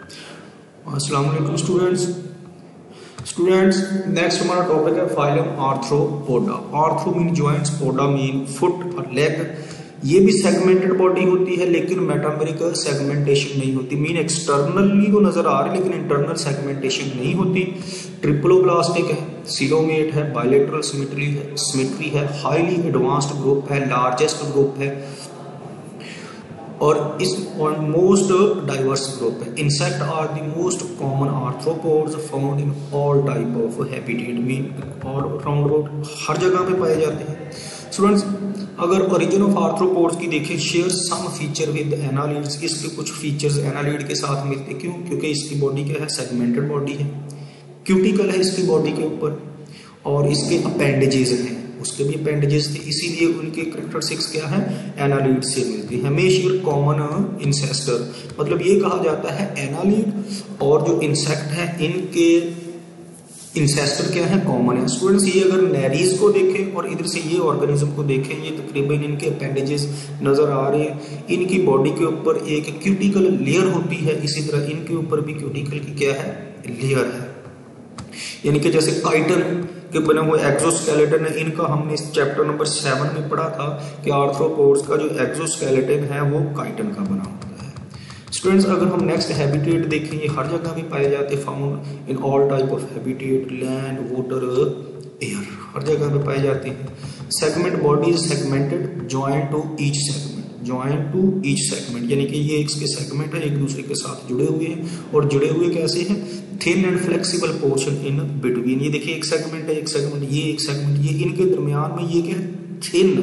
अस्सलाम वालेकुम students next हमारा टॉपिक है phylum arthropoda. Arthro mean joints, poda mean foot और लेग। ये भी सेगमेंटेड बॉडी होती है लेकिन मेटामेरिकल सेगमेंटेशन नहीं होती। मीन एक्सटर्नली तो नजर आ रही है लेकिन इंटरनल सेगमेंटेशन नहीं होती। ट्रिप्लोब्लास्टिक है, सीलोमेट है, बायलेटरल सिमेट्री है, हाईली एडवांस्ड ग्रुप है, लार्जेस्ट ग्रुप है और इस मोस्ट डाइवर्स ग्रुप है। Insect are the most common arthropods found in all type of habitat. Mean और राउंड अबाउट हर जगह पे पाए जाते हैं। स्टूडेंट्स अगर ओरिजिन ऑफ आर्थ्रोपोड्स की देखें, share some feature with annelids. इसके कुछ फीचर्स एनालिड के साथ मिलते हैं। क्यों? क्योंकि इसकी बॉडी क्या है, सेगमेंटेड बॉडी है, क्यूटिकल है इसकी बॉडी के ऊपर और इसके अपेंडेजेस हैं, उसके भी अपेंडेजेस थे, इसीलिए उनके कैरेक्टरिस्टिक्स क्या है, एनालिड से मिलते हैं। हमेशा कॉमन इंसेस्टर, मतलब ये कहा जाता है एनालिड और जो इंसेक्ट है इनके इंसेस्टर क्या है, कॉमन है। स्टूडेंट्स ये अगर नेरीज को देखें और इधर से ये ऑर्गेनिज्म को देखें, ये तकरीबन इनके अपेंडेजेस नजर आ रहे हैं। इनकी बॉडी के ऊपर एक क्यूटिकल लेयर होती है, इसी तरह इनके ऊपर भी क्यूटिकल की क्या है, लेयर है। यानी कि जैसे काइटन के बने हुए एक्सोस्केलेटन है, इनका हमने इस चैप्टर नंबर 7 में पढ़ा था कि आर्थ्रोपोड्स का जो एक्सोस्केलेटन है वो काइटन का बना होता है। स्टूडेंट्स अगर हम नेक्स्ट हैबिटेट देखें, ये हर जगह भी पाए जाते हैं, found in all type of habitat, land, water, air, हर जगह पे पाए जाते हैं। Segment body is segmented joint to each segment, joint to each segment, यानी कि ये इसके सेगमेंट है, एक दूसरे के साथ जुड़े हुए हैं और जुड़े हुए कैसे हैं, thin and flexible portion in between. ये देखिए एक सेगमेंट है, एक सेगमेंट, ये एक सेगमेंट, ये इनके दरमियान में ये क्या है, थिन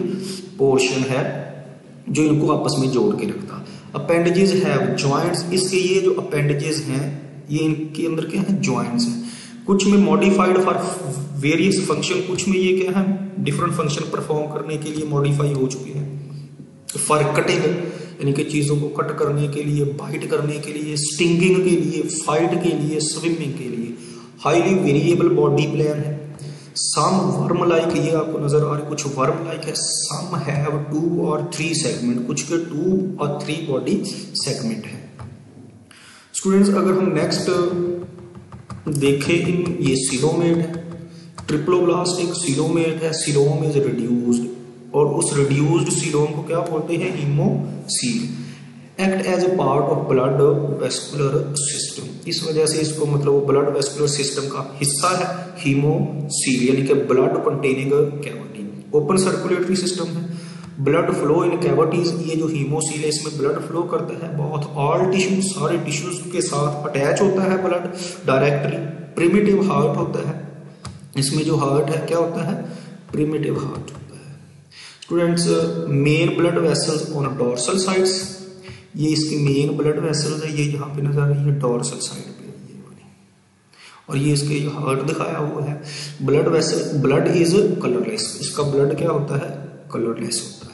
पोर्शन है जो इनको आपस में जोड़ के रखता। अपेंडेजेस है जॉइंट्स, इसके ये जो अपेंडेजेस हैं ये इनके अंदर क्या है, जॉइंट्स हैं। कुछ में मॉडिफाइड फॉर वेरियस फंक्शन, कुछ में ये क्या है, डिफरेंट फंक्शन परफॉर्म करने के लिए मॉडिफाई हो चुके हैं। फॉर कटिंग यानी कि चीजों को कट करने के लिए, बाइट करने के लिए, स्टिंगिंग के लिए, फाइट के लिए, स्विमिंग के लिए। हाईली वेरिएबल बॉडी प्लान है। सम वर्म लाइक, ये आपको नजर आ रहा है, कुछ वर्म लाइक है। सम हैव 2 और 3 सेगमेंट, कुछ के 2 और 3 बॉडी सेगमेंट है। स्टूडेंट्स अगर हम नेक्स्ट देखें, इन ये सीलोमेट है, ट्रिप्लोब्लास्टिक सीलोमेट है, सीलोम इज रिड्यूस्ड और उस रिड्यूस्ड सीलोम को क्या बोलते हैं, haemocoel. Act as a part of blood vascular system, इस वजह से इसको मतलब ब्लड वेस्कुलर सिस्टम का हिस्सा है हीमोसील, यानी कि blood containing cavity. Open circulatory system है, ब्लड फ्लो इन कैविटीज। ये जो हीमोसील है इसमें ब्लड फ्लो करता है बहुत, ऑल टिश्यू, सारे टिश्यूज के साथ अटैच होता है ब्लड डायरेक्टली। प्रिमिटिव हार्ट होता है, इसमें जो हार्ट है क्या होता है, प्रिमिटिव हार्ट होता है। Students main blood vessels on dorsal sides, ये इसकी मेन ब्लड वेसल्स है, ये यहाँ पे नजर आ रही है डोर्सल साइड पे ये वाली, और ये इसके हार्ट दिखाया हुआ है। Blood vessel, blood is colourless, इसका ब्लड क्या होता है, कलरलेस होता है।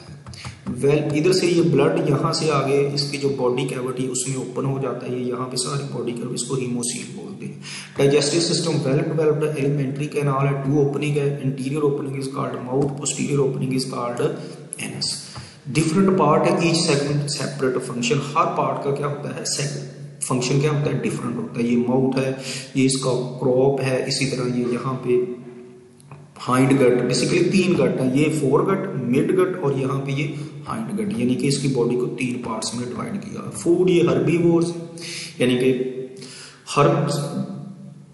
वेल इधर से ये ब्लड यहाँ से आगे इसकी जो बॉडी कैविटी उसमें ओपन हो जाता है, ये यहाँ पे सारी बॉडी कैविटी, इसको हीमोसील बोलते हैं। Digestive system well developed, alimentary canal है, 2 ओपनिंग है, interior opening is called mouth, posterior opening is called anus. Different part है, ईच सेगमेंट सेपरेट फंक्शन, हर पार्ट का क्या होता है, फंक्शन क्या होता है, डिफरेंट होता है। ये माउथ है, ये इसका क्रॉप है, इसी तरह ये यहाँ पे हाइंड गट, बेसिकली 3 गट है, ये 4 गट, मिड गट और यहाँ पे ये हाइंड गट, यानी कि इसकी बॉडी को 3 पार्ट्स में डिवाइड किया। फूड ये हर्बीवोर्स, यानी कि हर्ब्स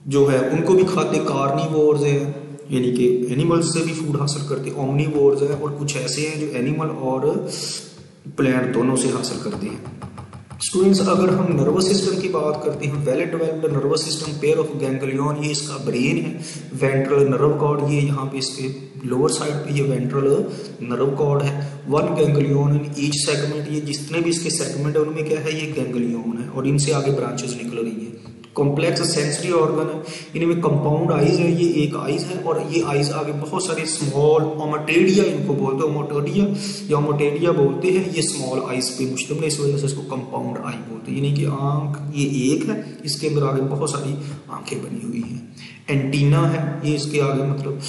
जो है उनको भी खाते, कार्निवोर्स है यानी कि एनिमल्स से भी फूड हासिल करते, ओमनीवोर्स है और कुछ ऐसे हैं जो एनिमल और प्लांट दोनों से हासिल करते हैं। स्टूडेंट्स अगर हम नर्वस सिस्टम की बात करते हैं, well developed nervous system, pair of ganglion, ये इसका ब्रेन है। वेंट्रल नर्व कॉर्ड, ये यहाँ पे इसके लोअर साइड पे ये वेंट्रल नर्व कॉर्ड है। 1 गैंग्लियन इन ईच सेगमेंट, ये जितने भी इसके सेगमेंट है उनमें क्या है, ये गैंग्लियन है और इनसे आगे ब्रांचेस निकल रही है। कॉम्प्लेक्स सेंसरी ऑर्गन है, इनमें कंपाउंड आइज है, ये एक आइज है और ये आइज आगे बहुत सारे स्मॉल ओमोटेडिया इनको बोलते हैं, ओमोटेडिया या ओमोटेडिया बोलते हैं, ये स्मॉल आइज पे मुश्तमिल है, इस वजह से इसको कंपाउंड आई बोलते हैं। यानी कि आंख ये एक है, इसके अंदर आगे बहुत सारी आंखें बनी हुई हैं। एंटीना है, ये इसके आगे मतलब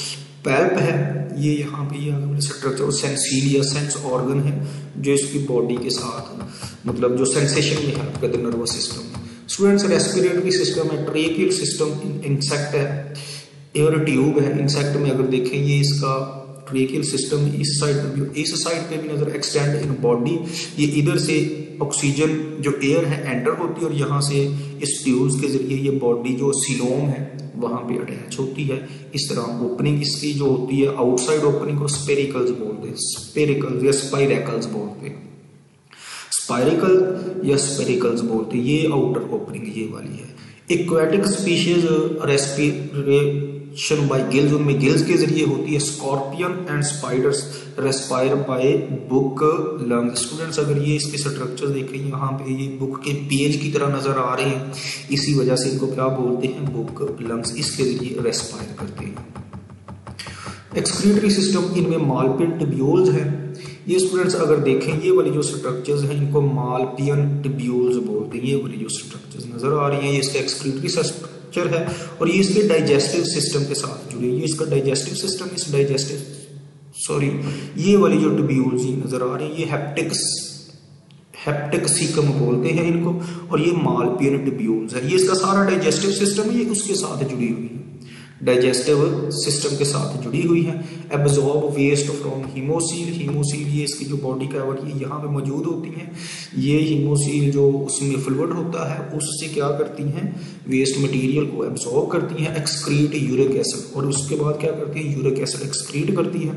पैल्प है, ये यहाँ पे ये आगे स्ट्रक्चर, और सेंसीलिया सेंस ऑर्गन है जो इसकी बॉडी के साथ मतलब जो सेंसेशन में हेल्प करते हैं nervous system. Students respiratory system है, ट्रेकियल सिस्टम इंसेक्ट है, एयर ट्यूब है। इंसेक्ट में अगर देखें ये इसका ट्रेकियल सिस्टम इस साइड पे भी नजर एक्सटेंड इन बॉडी, ये इधर से ऑक्सीजन जो एयर है एंटर होती है और यहाँ से इस ट्यूब्स के जरिए ये बॉडी जो सीलोम है वहां पे अटैच होती है। इस तरह ओपनिंग इसकी जो होती है आउटसाइड ओपनिंग को स्पेरिकल्स बोलते हैं, स्पेरिकल्स या स्पाइरेकल्स बोलते हैं, स्पाइरिकल या स्पेरिकल्स बोलते हैं। ये आउटर ओपनिंग ये वाली है। Aquatic species respiration by gills, उनमें गिल्स के जरिए होती है। Scorpion and spiders respire by book lungs. Students अगर ये इसके स्ट्रक्चर देखें यहाँ पे ये बुक के पेज की तरह नजर आ रहे हैं, इसी वजह से इनको क्या बोलते हैं, बुक लंग्स, इसके जरिए रेस्पायर करते हैं। एक्सक्रीटरी सिस्टम, इनमें मालपियन ट्यूब्यूल्स हैं। ये स्टूडेंट्स अगर देखें ये वाली जो स्ट्रक्चर्स हैं इनको मालपियन ट्यूब्यूल्स बोलते हैं। ये वाली जो स्ट्रक्चर्स नजर आ रही हैं ये इसका एक्सक्रीटरी स्ट्रक्चर है और ये इसके डाइजेस्टिव सिस्टम के साथ जुड़ी है। ये इसका डाइजेस्टिव सिस्टम, इस ये वाली जो ट्यूब्यूल्स नजर आ रही है ये हेप्टिकसीकम बोलते हैं इनको, और ये मालपियन ट्यूब्यूल्स है। ये इसका सारा डाइजेस्टिव सिस्टम है, ये उसके साथ जुड़ी हुई है, डाइजेस्टिव सिस्टम के साथ जुड़ी हुई है। Absorb waste from haemocoel, haemocoel ये इसकी जो बॉडी कैविटी यहाँ पे मौजूद होती है, ये हीमोसील जो उसमें फ्लूइड होता है उससे क्या करती हैं, वेस्ट मटेरियल को एब्जॉर्ब करती हैं। एक्सक्रीट यूरिक एसिड, और उसके बाद क्या करती है, यूरिक एसिड एक्सक्रीट करती है।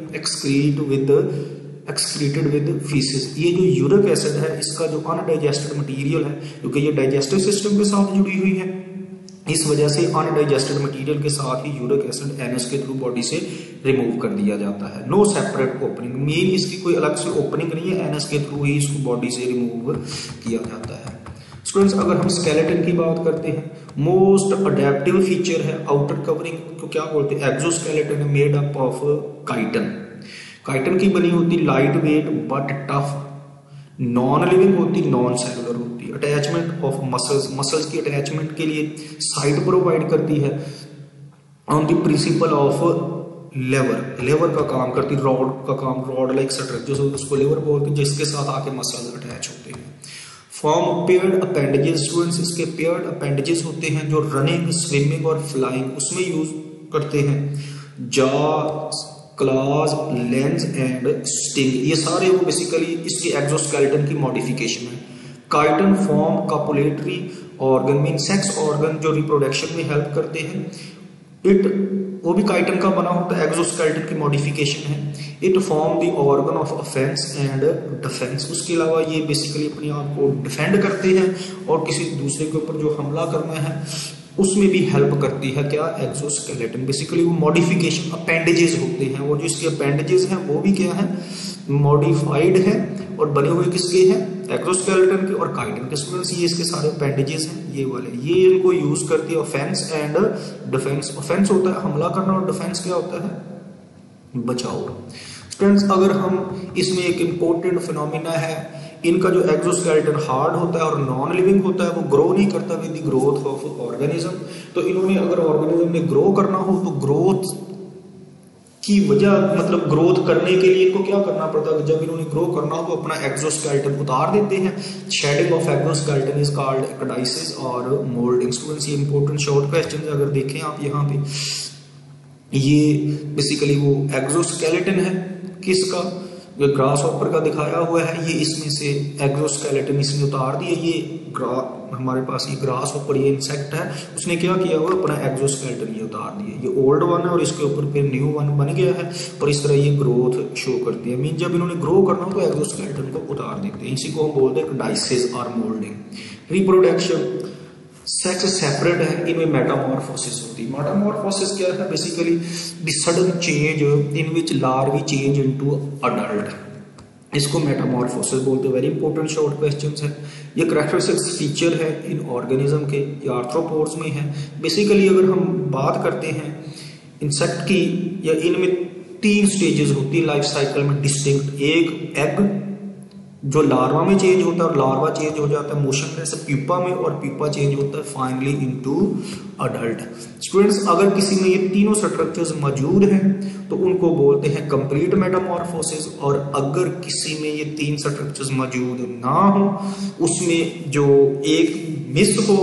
एक्सक्रीटेड विद फीसिस, ये जो यूरिक एसिड है इसका जो अनडाइजेस्टेड मटेरियल है, क्योंकि ये डाइजेस्टिव सिस्टम के साथ जुड़ी हुई है, इस वजह से अनडाइजेस्टेड मटेरियल के साथ ही यूरिक एसिड एनएस के थ्रू बॉडी से रिमूव कर दिया जाता है। नो सेपरेट ओपनिंग, मेन इसकी कोई अलग से ओपनिंग नहीं है, एनएस के थ्रू ही इसको बॉडी से रिमूव किया जाता है। स्टूडेंट्स अगर हम स्केलेटन की बात करते हैं, मोस्ट अडेप्टिव फीचर है आउटर कवरिंग को क्या बोलते हैं, exoskeleton made up of chiton. Chiton की बनी होती, light weight but tough, non living होती, नॉन सेलुलर होती। अटैचमेंट ऑफ मसल्स, मसल्स की अटैचमेंट के लिए साइट प्रोवाइड करती है। ऑन द प्रिंसिपल ऑफ लेवर, लेवर का काम करती, रॉड का काम, रॉड लाइक स्ट्रक्चर उसको लेवर बोलते हैं, जिसके साथ आके मसल्स अटैच होते हैं। फॉर्म पेयर्ड अपेंडेजेस, स्टूडेंट्स इसके पेयर्ड अपेंडेजेस होते हैं जो रनिंग, स्विमिंग और फ्लाइंग उसमें यूज करते हैं। Jaw, clause, lens and sting, ये सारे वो बेसिकली इसकी एक्सोस्केलेटन की मॉडिफिकेशन है। Chiton form copulatory organ, mean sex organ जो रिप्रोडक्शन में हेल्प करते हैं। इट वो भी काइटन का बना होता है, एक्सोस्केलेटन की मॉडिफिकेशन है। It form the organ of offence and defence, उसके अलावा ये बेसिकली अपने आप को डिफेंड करते हैं और किसी दूसरे के ऊपर जो हमला करना है उसमें भी हेल्प करती है क्या, एक्सोस्केलेटन। बेसिकली वो मॉडिफिकेशन अपेंडेजेस होते हैं, वो जो इसके अपेंडेजेस हैं वो भी क्या है, मॉडिफाइड है और बने हुए किसके हैं, एक्सोस्केलेटन के और काइटन के। स्टूडेंट्स ये इसके सारे अपेंडेजेस हैं ये वाले, ये इनको यूज करती है ऑफेंस एंड डिफेंस। ऑफेंस होता है हमला करना और डिफेंस क्या होता है, बचाव। स्टूडेंट्स अगर हम इसमें एक इंपॉर्टेंट फिनोमिना है, इनका जो एक्सोस्केलेटन हार्ड होता है और नॉन लिविंग होता है, वो ग्रो नहीं करता with the growth of organism. तो इन्होंने अगर ऑर्गेनिज्म ने ग्रो करना हो तो ग्रोथ की वजह, मतलब ग्रोथ करने के लिए इनको क्या करना पड़ता है, जब इन्होंने ग्रो करना हो तो अपना एक्सोस्केलेटन उतार देते हैं। Shedding of exoskeleton is called ecdysis और मोल्डिंग। स्टूडेंट्स ये इंपॉर्टेंट शॉर्ट क्वेश्चन अगर देखें आप यहाँ पे, ये बेसिकली वो एक्सोस्केलेटन है किसका, जो ग्रास हॉपर का दिखाया हुआ है, ये इसमें से एक्सोस्केलेटन इसने उतार दिया। ये हमारे पास ये ग्रास हॉपर ये इंसेक्ट है, उसने क्या किया हुआ अपना एक्सोस्केलेटन ये उतार दिया। ये ओल्ड वन है और इसके ऊपर फिर न्यू वन बन गया है और इस तरह ये ग्रोथ शो करती है। मीन जब इन्होंने ग्रो करना हो तो एक्सोस्केलेटन को उतार देते हैं, इसी को हम बोलते हैं डाइसिस और मोल्डिंग। रिप्रोडक्शन, सेक्स सेपरेट है, इनमें मेटामॉर्फोसिस होती है। मेटामॉर्फोसिस क्या है, basically the sudden change in which larvae change into adult, इसको मेटामॉर्फोसिस बोलते हैं। वेरी इंपॉर्टेंट शॉर्ट क्वेश्चंस है। ये कैरेक्टरिस्टिक्स फीचर है इन ऑर्गेनिज्म के, ये आर्थ्रोपोड्स में है। बेसिकली अगर हम बात करते हैं इंसेक्ट की, या इनमें 3 स्टेजेस होती है लाइफ साइकिल में डिस्टिंक्ट। एक एग जो लार्वा में चेंज होता है और लार्वा चेंज हो जाता है मोशनलेस प्यूपा में, और प्यूपा चेंज होता है फाइनली इनटू अडल्ट। स्टूडेंट्स अगर किसी में ये तीनों स्ट्रक्चर्स मौजूद हैं तो उनको बोलते हैं कंप्लीट मेटामॉर्फोसिस, और अगर किसी में ये 3 स्ट्रक्चर्स मौजूद ना हो, उसमें जो एक मिस हो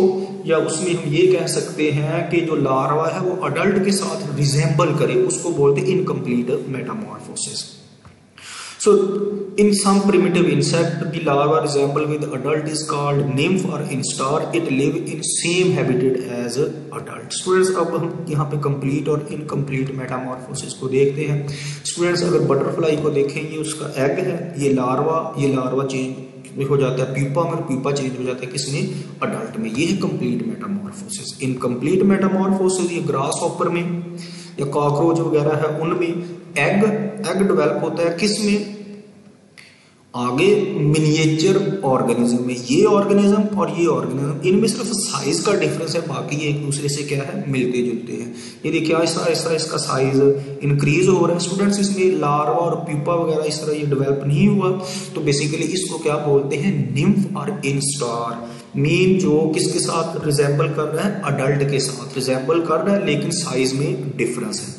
या उसमें हम ये कह सकते हैं कि जो लार्वा है वो अडल्ट के साथ रिजेंबल करे, उसको बोलते हैं incomplete Metamorphosis. So in some primitive insect, the larva resemble with adult is called nymph or instar. It live in same habitat as adult. Students, अब हम यहाँ पे complete और incomplete metamorphosis को देखते हैं। Students, अगर बटरफ्लाई को देखेंगे, उसका एग है, ये लार्वा चेंज हो जाता है पीपा में, पीपा चेंज हो जाता है किसमें, अडल्ट में। ये है कंप्लीट मेटामॉर्फोसिस। इनकम्प्लीट मेटामॉर्फोसिस ये ग्रास हॉपर में या कॉकरोच वगैरह है उनमें एग डेवलप होता है किसमें, आगे मिनिएचर ऑर्गेनिज्म में। ये ऑर्गेनिज्म और ये ऑर्गेनिज्म, इनमें सिर्फ साइज का डिफरेंस है, बाकी ये एक दूसरे से क्या है, मिलते जुलते हैं। ये देखिए आहिस्ता आहिस्ता इसका साइज इंक्रीज हो रहा है। स्टूडेंट्स, इसमें लार्वा और प्यूपा वगैरह इस तरह ये डेवलप नहीं हुआ, तो बेसिकली इसको क्या बोलते हैं, निम्फ और इंस्टार। मीन जो किसके साथ रिजेंबल कर रहा है, अडल्ट के साथ रिजेंबल कर रहा है, लेकिन साइज में डिफरेंस है।